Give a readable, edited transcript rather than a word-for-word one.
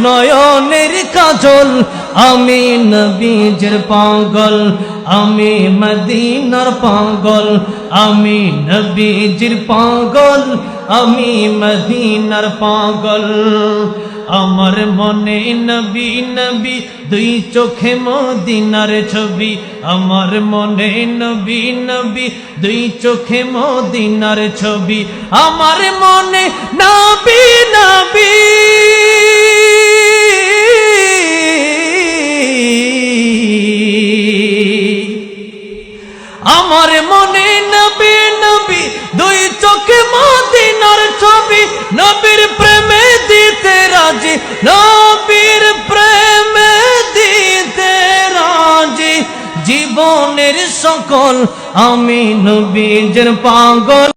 নয়নের কাজল আমি নবীজির পাগল আমি মদিনার পাগল আমি নবীজির পাগল আমি মদিনার পাগল আমার মনে নবী নবী দুই চোখে মদিনার ছবি আমার মনে নবী নবী দুই চোখে মদিনার ছবি আমার মনে নবী নবী আমার মনে নবী নবী দুই চোখে মদিনার ছবি নবীর প্রেমে দিতে রাজি নবীর প্রেমে দিতে রাজি জীবনের সকল আমি নবীজির পাগল।